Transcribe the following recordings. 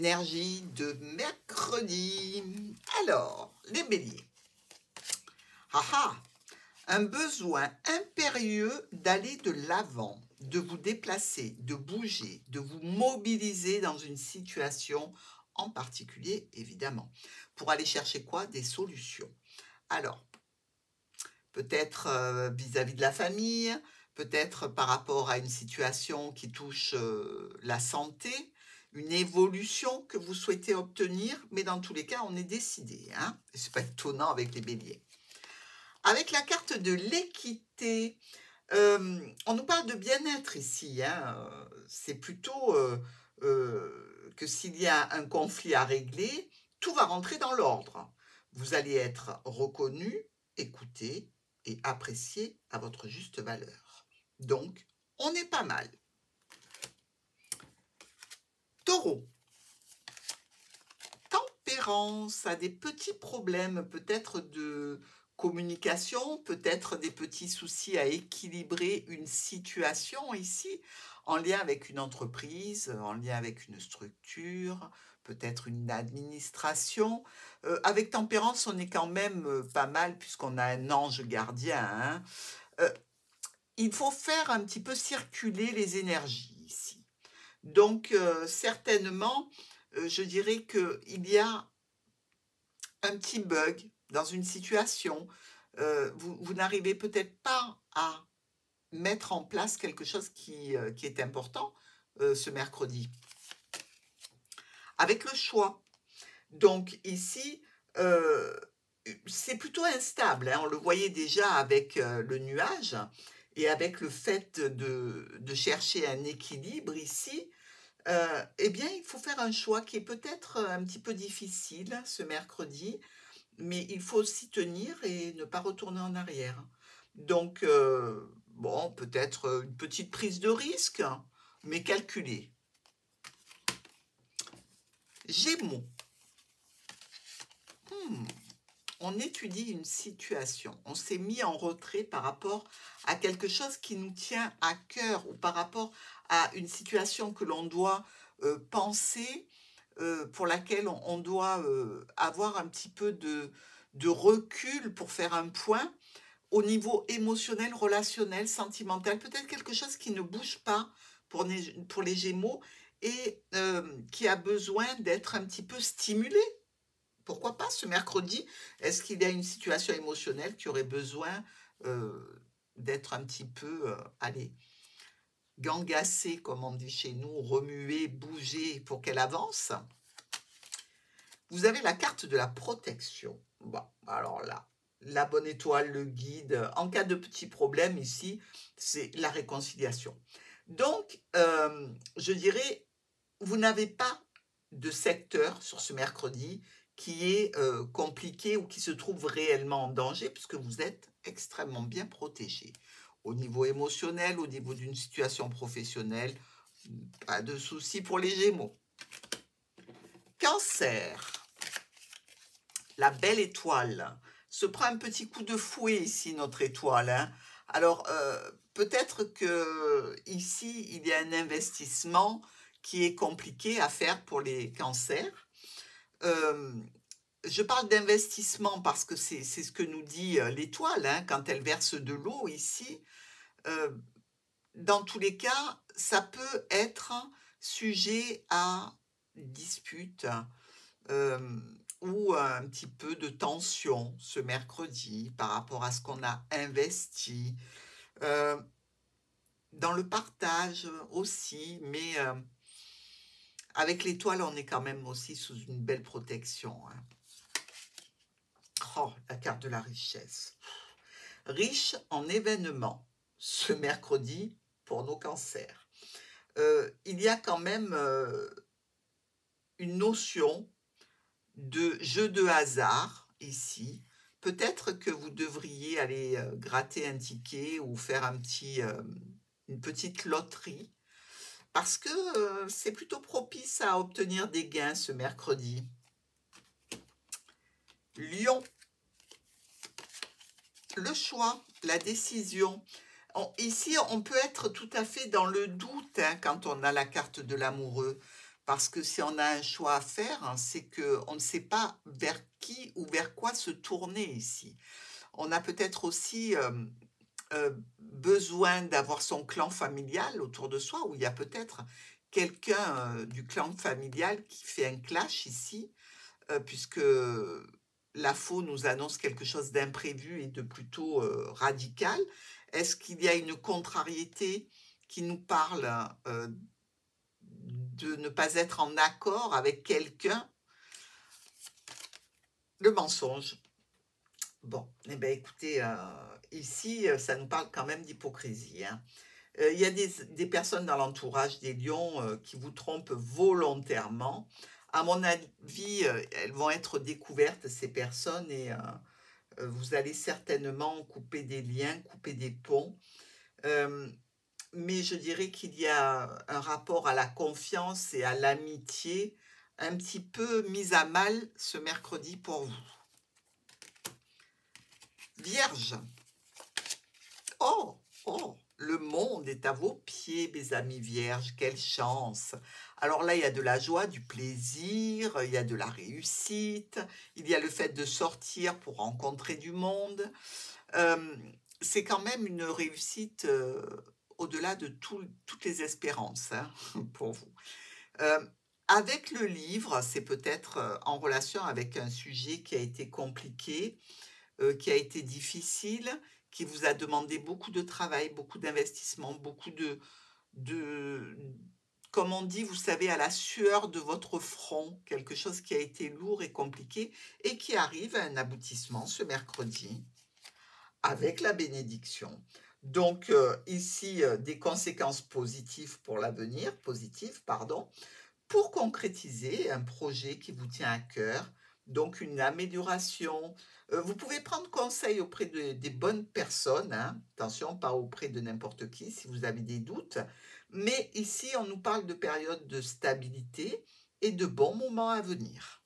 énergie de mercredi. Alors, les béliers. Ah, un besoin impérieux d'aller de l'avant, de vous déplacer, de bouger, de vous mobiliser dans une situation en particulier, évidemment. Pour aller chercher quoi? Des solutions. Alors, peut-être vis-à-vis de la famille, peut-être par rapport à une situation qui touche la santé, une évolution que vous souhaitez obtenir, mais dans tous les cas, on est décidé. Hein, c'est pas étonnant avec les béliers. Avec la carte de l'équité, on nous parle de bien-être ici. Hein, c'est plutôt que s'il y a un conflit à régler, tout va rentrer dans l'ordre. Vous allez être reconnu, écouté et apprécié à votre juste valeur. Donc, on est pas mal. Taureau. Tempérance a des petits problèmes, peut-être de communication, peut-être des petits soucis à équilibrer une situation ici, en lien avec une entreprise, en lien avec une structure, peut-être une administration. Avec tempérance, on est quand même pas mal puisqu'on a un ange gardien. Hein. Il faut faire un petit peu circuler les énergies ici. Donc, certainement, je dirais qu'il y a un petit bug dans une situation. Vous n'arrivez peut-être pas à mettre en place quelque chose qui est important ce mercredi. Avec le choix. Donc, ici, c'est plutôt instable. Hein. On le voyait déjà avec le nuage et avec le fait de chercher un équilibre ici. Eh bien, il faut faire un choix qui est peut-être un petit peu difficile ce mercredi, mais il faut s'y tenir et ne pas retourner en arrière. Donc, bon, peut-être une petite prise de risque, mais calculée. Gémeaux. On étudie une situation. On s'est mis en retrait par rapport à quelque chose qui nous tient à cœur ou par rapport à une situation que l'on doit penser, pour laquelle on doit avoir un petit peu de recul pour faire un point au niveau émotionnel, relationnel, sentimental, peut-être quelque chose qui ne bouge pas pour les Gémeaux et qui a besoin d'être un petit peu stimulé. Pourquoi pas ce mercredi? Est-ce qu'il y a une situation émotionnelle qui aurait besoin d'être un petit peu, allez, gangassée, comme on dit chez nous, remuée, bougée pour qu'elle avance? Vous avez la carte de la protection. Bon, alors là, la bonne étoile, le guide. En cas de petits problèmes ici, c'est la réconciliation. Donc, je dirais, vous n'avez pas de secteur sur ce mercredi qui est compliqué ou qui se trouve réellement en danger puisque vous êtes extrêmement bien protégé. Au niveau émotionnel, au niveau d'une situation professionnelle, pas de souci pour les Gémeaux. Cancer. La belle étoile se prend un petit coup de fouet ici, notre étoile. Hein. Alors, peut-être que ici, il y a un investissement qui est compliqué à faire pour les cancers. Je parle d'investissement parce que c'est ce que nous dit l'étoile hein, quand elle verse de l'eau ici. Dans tous les cas, ça peut être sujet à dispute ou un petit peu de tension ce mercredi par rapport à ce qu'on a investi. Dans le partage aussi, mais avec l'étoile, on est quand même aussi sous une belle protection. Hein. Oh, la carte de la richesse. Riche en événements ce mercredi pour nos cancers. Il y a quand même une notion de jeu de hasard ici. Peut-être que vous devriez aller gratter un ticket ou faire une petite loterie parce que c'est plutôt propice à obtenir des gains ce mercredi. Lion. Le choix, la décision. Ici, on peut être tout à fait dans le doute hein, quand on a la carte de l'amoureux. Parce que si on a un choix à faire, hein, c'est qu'on ne sait pas vers qui ou vers quoi se tourner ici. On a peut-être aussi besoin d'avoir son clan familial autour de soi, où il y a peut-être quelqu'un du clan familial qui fait un clash ici, puisque la faux nous annonce quelque chose d'imprévu et de plutôt radical. Est-ce qu'il y a une contrariété qui nous parle de ne pas être en accord avec quelqu'un? Le mensonge. Bon, eh bien écoutez, ici, ça nous parle quand même d'hypocrisie, hein. Il y a des personnes dans l'entourage des lions, qui vous trompent volontairement. À mon avis, elles vont être découvertes, ces personnes, et vous allez certainement couper des liens, couper des ponts. Hem, mais je dirais qu'il y a un rapport à la confiance et à l'amitié un petit peu mis à mal ce mercredi pour vous. Vierge. Oh! Oh! Le monde est à vos pieds, mes amis vierges, quelle chance! Alors là, il y a de la joie, du plaisir, il y a de la réussite, il y a le fait de sortir pour rencontrer du monde. C'est quand même une réussite, au-delà de toutes les espérances, hein, pour vous. Avec le livre, c'est peut-être, en relation avec un sujet qui a été compliqué, qui a été difficile, qui vous a demandé beaucoup de travail, beaucoup d'investissement, beaucoup de comme on dit, vous savez, à la sueur de votre front, quelque chose qui a été lourd et compliqué et qui arrive à un aboutissement ce mercredi avec la bénédiction. Donc, ici, des conséquences positives pour l'avenir, positives, pardon, pour concrétiser un projet qui vous tient à cœur, donc une amélioration. Vous pouvez prendre conseil auprès des bonnes personnes, hein. Attention, pas auprès de n'importe qui si vous avez des doutes. Mais ici, on nous parle de périodes de stabilité et de bons moments à venir.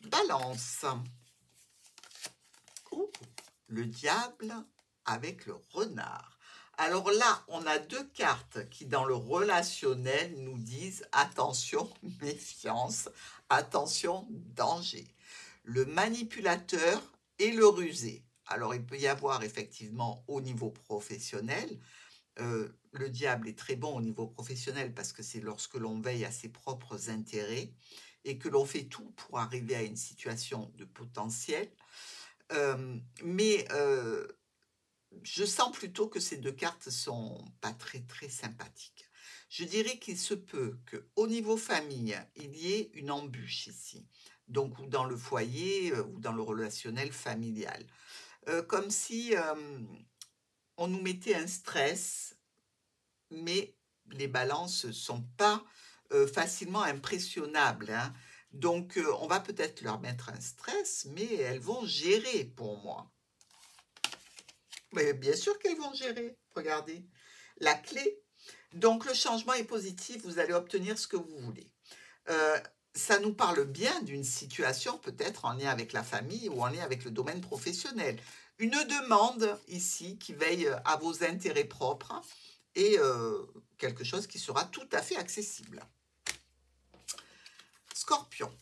Balance. Ouh, le diable avec le renard. Alors là, on a deux cartes qui, dans le relationnel, nous disent attention, méfiance, attention, danger. Le manipulateur et le rusé. Alors, il peut y avoir effectivement au niveau professionnel, le diable est très bon au niveau professionnel parce que c'est lorsque l'on veille à ses propres intérêts et que l'on fait tout pour arriver à une situation de potentiel. Mais je sens plutôt que ces 2 cartes sont pas très, très sympathiques. Je dirais qu'il se peut qu'au niveau famille, il y ait une embûche ici, donc ou dans le foyer, ou dans le relationnel familial. Comme si, on nous mettait un stress, mais les balances sont pas, facilement impressionnables, hein. Donc, on va peut-être leur mettre un stress, mais elles vont gérer pour moi. Mais bien sûr qu'elles vont gérer, regardez. La clé, donc le changement est positif, vous allez obtenir ce que vous voulez. Heu, Ça nous parle bien d'une situation peut-être en lien avec la famille ou en lien avec le domaine professionnel. Une demande ici qui veille à vos intérêts propres et quelque chose qui sera tout à fait accessible. Scorpion.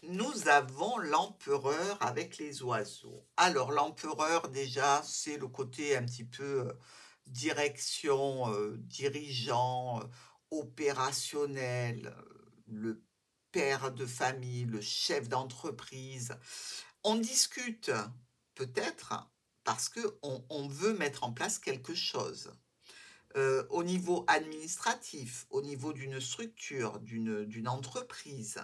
Nous avons l'empereur avec les oiseaux. Alors l'empereur déjà, c'est le côté un petit peu, direction, dirigeant, opérationnel, le père de famille, le chef d'entreprise. On discute peut-être parce qu'on veut mettre en place quelque chose. Au niveau administratif, au niveau d'une structure, d'une entreprise.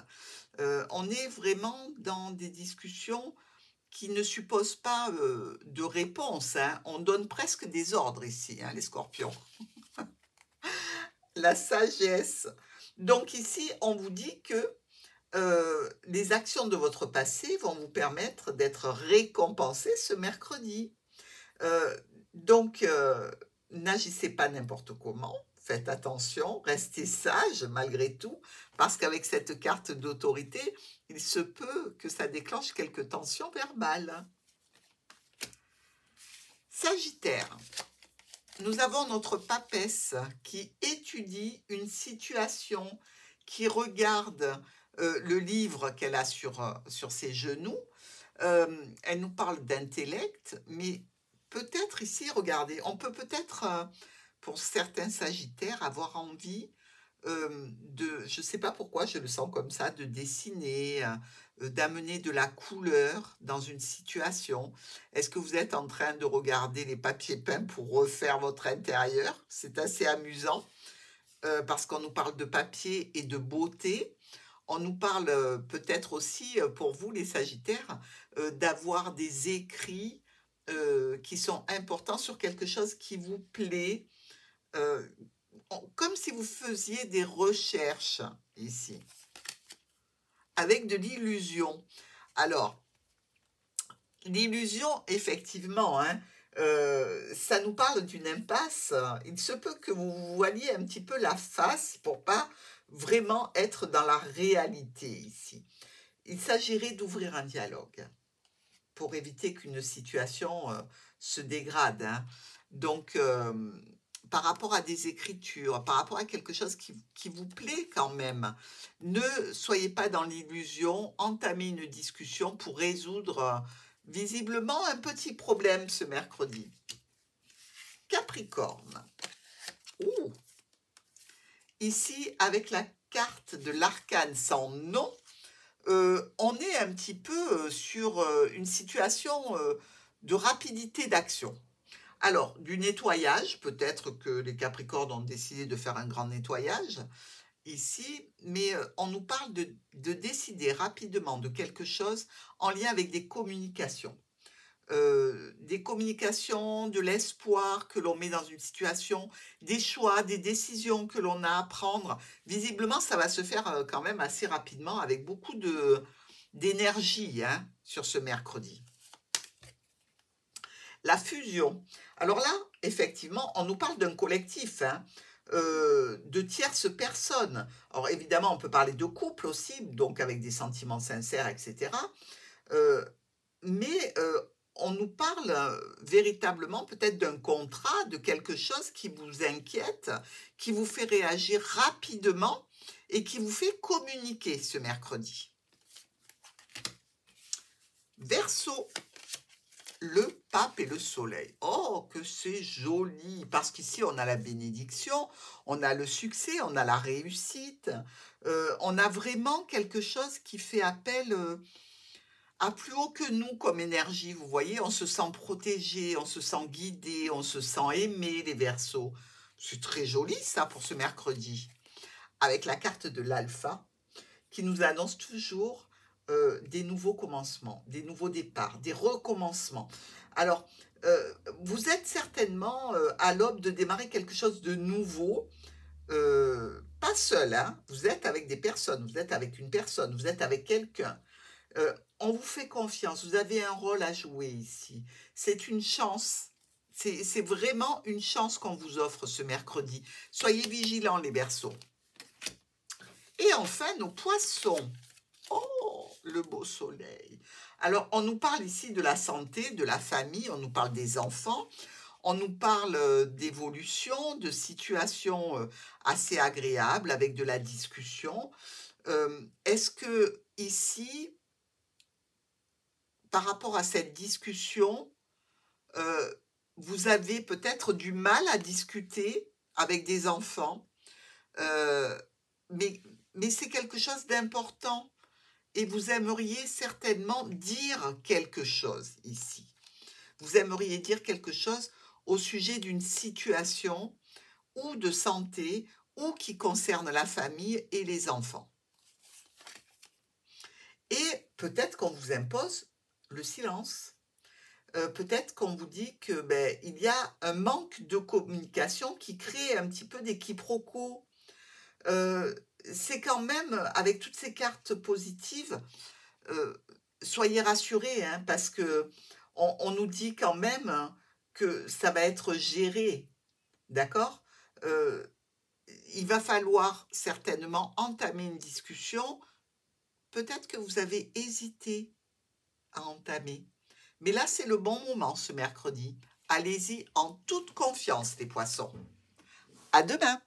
On est vraiment dans des discussions qui ne supposent pas, de réponse, hein. On donne presque des ordres ici, hein, les scorpions. La sagesse. Donc ici, on vous dit que, les actions de votre passé vont vous permettre d'être récompensés ce mercredi. Heu, donc n'agissez pas n'importe comment, faites attention, restez sage malgré tout, parce qu'avec cette carte d'autorité, il se peut que ça déclenche quelques tensions verbales. Sagittaire. nous avons notre papesse qui étudie une situation, qui regarde le livre qu'elle a sur ses genoux. Elle nous parle d'intellect, mais peut-être ici, regardez, on peut peut-être, pour certains sagittaires, avoir envie je ne sais pas pourquoi, je le sens comme ça, de dessiner, d'amener de la couleur dans une situation. Est-ce que vous êtes en train de regarder les papiers peints pour refaire votre intérieur? C'est assez amusant, parce qu'on nous parle de papier et de beauté. On nous parle, peut-être aussi, pour vous les sagittaires, d'avoir des écrits, qui sont importants sur quelque chose qui vous plaît, heu, comme si vous faisiez des recherches ici, avec de l'illusion. Alors, l'illusion, effectivement, hein, ça nous parle d'une impasse. Il se peut que vous voiliez un petit peu la face pour pas vraiment être dans la réalité ici. Il s'agirait d'ouvrir un dialogue pour éviter qu'une situation se dégrade, hein. Donc, par rapport à des écritures, par rapport à quelque chose qui vous plaît quand même, ne soyez pas dans l'illusion, entamez une discussion pour résoudre visiblement un petit problème ce mercredi. Capricorne. Ouh. Ici, avec la carte de l'arcane sans nom, on est un petit peu sur une situation de rapidité d'action. Alors, du nettoyage, peut-être que les Capricornes ont décidé de faire un grand nettoyage ici, mais on nous parle de décider rapidement de quelque chose en lien avec des communications, de l'espoir que l'on met dans une situation, des choix, des décisions que l'on a à prendre. Visiblement, ça va se faire quand même assez rapidement avec beaucoup d'énergie hein, sur ce mercredi. La fusion. Alors là, effectivement, on nous parle d'un collectif, hein, de tierces personnes. Alors évidemment, on peut parler de couple aussi, donc avec des sentiments sincères, etc. Euh, mais on nous parle véritablement peut-être d'un contrat, de quelque chose qui vous inquiète, qui vous fait réagir rapidement et qui vous fait communiquer ce mercredi. Verseau. Le pape et le soleil. Oh, que c'est joli, parce qu'ici, on a la bénédiction, on a le succès, on a la réussite, on a vraiment quelque chose qui fait appel à plus haut que nous comme énergie. Vous voyez, on se sent protégé, on se sent guidé, on se sent aimé, les Verseaux. C'est très joli, ça, pour ce mercredi. Avec la carte de l'alpha, qui nous annonce toujours des nouveaux commencements, des nouveaux départs, des recommencements. Alors, vous êtes certainement à l'aube de démarrer quelque chose de nouveau, pas seul, hein, vous êtes avec des personnes, vous êtes avec une personne, vous êtes avec quelqu'un. On vous fait confiance, vous avez un rôle à jouer ici. C'est une chance. C'est vraiment une chance qu'on vous offre ce mercredi. Soyez vigilants, les Verseaux. Et enfin, nos poissons. Oh, le beau soleil. Alors, on nous parle ici de la santé, de la famille, on nous parle des enfants, on nous parle d'évolution, de situations assez agréables avec de la discussion. Est-ce que ici, par rapport à cette discussion, euh, vous avez peut-être du mal à discuter avec des enfants, euh, mais, mais c'est quelque chose d'important. Et vous aimeriez certainement dire quelque chose ici. Vous aimeriez dire quelque chose au sujet d'une situation ou de santé ou qui concerne la famille et les enfants. Et peut-être qu'on vous impose le silence. Peut-être qu'on vous dit que il y a un manque de communication qui crée un petit peu des quiproquos. C'est quand même, avec toutes ces cartes positives, euh, soyez rassurés, hein, parce que on nous dit quand même hein, que ça va être géré, d'accord? Euh, il va falloir certainement entamer une discussion. Peut-être que vous avez hésité à entamer. Mais là, c'est le bon moment ce mercredi. Allez-y en toute confiance, les poissons. À demain!